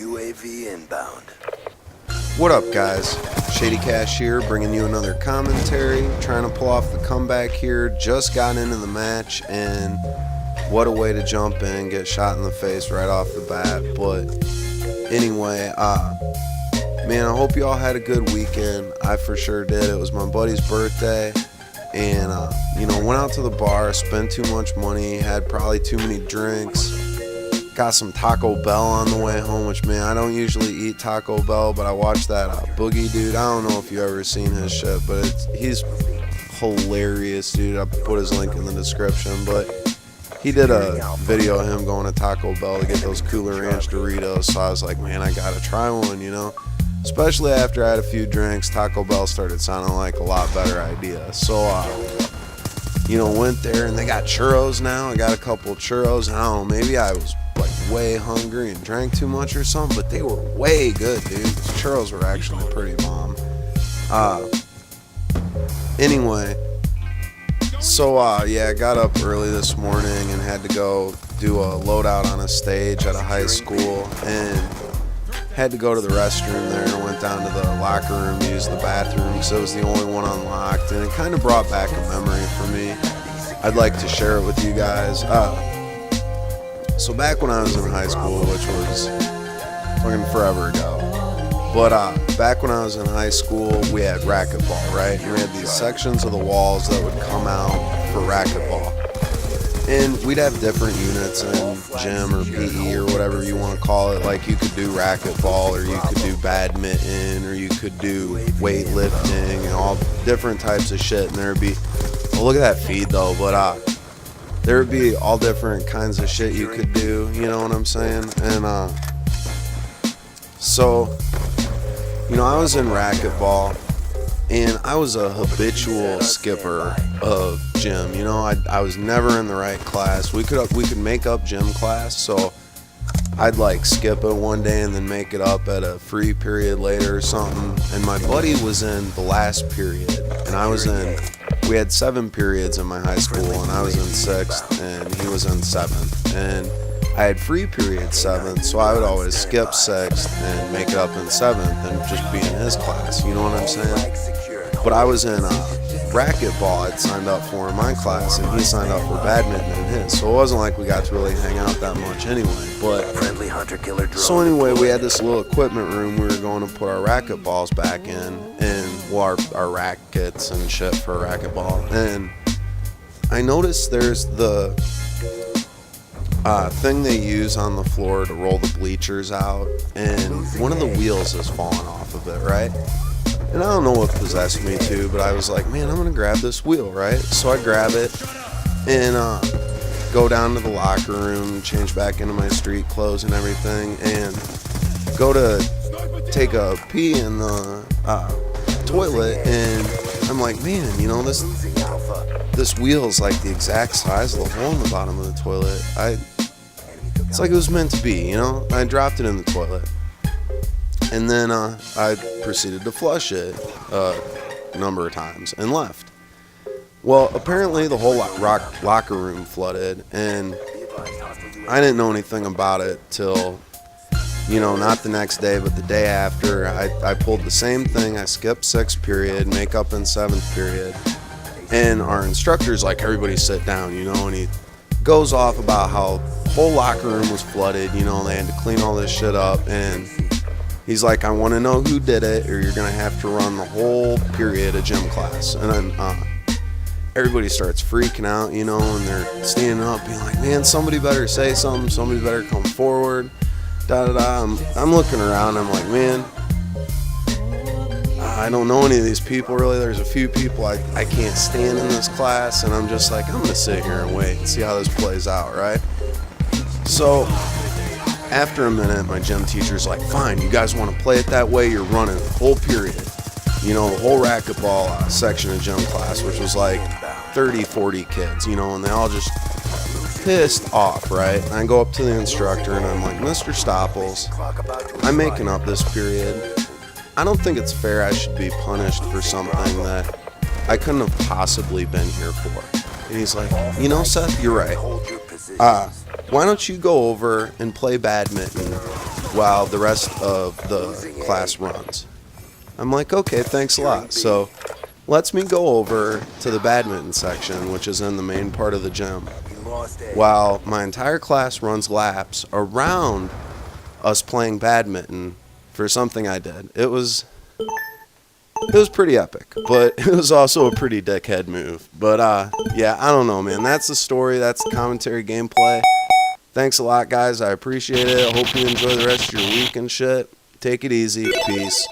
UAV inbound. What up, guys? Shady Cash here, bringing you another commentary. Trying to pull off the comeback here. Just got into the match, and what a way to jump in, get shot in the face right off the bat. But anyway, man, I hope you all had a good weekend. I for sure did. It was my buddy's birthday, and went out to the bar, spent too much money, had probably too many drinks. Got some Taco Bell on the way home, which, man, I don't usually eat Taco Bell, but I watched that Boogie dude. I don't know if you ever seen his shit, but he's hilarious, dude. I put his link in the description, but he did a video of him going to Taco Bell to get those Cooler Ranch Doritos, so I was like, man, I gotta try one, Especially after I had a few drinks, Taco Bell started sounding like a lot better idea. So, went there, and they got churros now. I got a couple churros, and I don't know, maybe I was way hungry and drank too much or something, but they were way good, dude. The churros were actually pretty bomb. Anyway, so I got up early this morning and had to go do a loadout on a stage at a high school, and had to go to the restroom there, and went down to the locker room, used the bathroom because it was the only one unlocked, and it kind of brought back a memory for me. I'd like to share it with you guys. So back when I was in high school, which was fucking forever ago, but back when I was in high school, we had racquetball, right? And we had these sections of the walls that would come out for racquetball. And we'd have different units in gym or PE or whatever you want to call it. Like, you could do racquetball, or you could do badminton, or you could do weightlifting, and all different types of shit. And there'd be, oh, look at that feed though, but there would be all different kinds of shit you could do, you know what I'm saying? And I was in racquetball, and I was a habitual skipper of gym. I was never in the right class. We could make up gym class, so I'd skip it one day and then make it up at a free period later or something. And my buddy was in the last period, and we had 7 periods in my high school, and I was in 6th and he was in 7th, and I had free period 7th, so I would always skip 6th and make it up in 7th and just be in his class, you know what I'm saying? But I was in racquetball. I'd signed up for in my class, and he signed up for badminton in his, so it wasn't like we got to really hang out that much anyway. But so anyway, we had this little equipment room we were going to put our racquetballs back in, and our rackets and shit for racquetball. And I noticed there's the thing they use on the floor to roll the bleachers out, and one of the wheels is falling off of it, right? And I don't know what possessed me to, but I was like, man, I'm gonna grab this wheel, right? So I grab it and go down to the locker room, change back into my street clothes and everything, and go to take a pee in the toilet, and I'm like, man, this wheel's like the exact size of the hole in the bottom of the toilet. It's like it was meant to be, I dropped it in the toilet. And then I proceeded to flush it a number of times and left. Well, apparently the whole locker room flooded, and I didn't know anything about it till, not the next day, but the day after. I pulled the same thing. I skipped 6th period, make up in 7th period, and our instructor's like, everybody sit down, and he goes off about how the whole locker room was flooded, they had to clean all this shit up, and he's like, I want to know who did it, or you're going to have to run the whole period of gym class. And then everybody starts freaking out, and they're standing up being like, man, somebody better say something. Somebody better come forward. I'm looking around. I'm like, man, I don't know any of these people really. There's a few people I can't stand in this class. And I'm just like, I'm going to sit here and wait and see how this plays out, right? So after a minute, my gym teacher's like, fine, you guys want to play it that way? You're running the whole period. The whole racquetball section of gym class, which was like 30, 40 kids, and they all just pissed off, right? And I go up to the instructor, and I'm like, Mr. Stopples, I'm making up this period. I don't think it's fair I should be punished for something that I couldn't have possibly been here for. And he's like, Seth, you're right. Why don't you go over and play badminton while the rest of the class runs. I'm like, okay, thanks a lot. So lets me go over to the badminton section, which is in the main part of the gym, while my entire class runs laps around us playing badminton for something I did. It was pretty epic, but it was also a pretty dickhead move. But yeah, I don't know, man. That's the story. That's the commentary gameplay. Thanks a lot, guys. I appreciate it. I hope you enjoy the rest of your week and shit. Take it easy. Peace.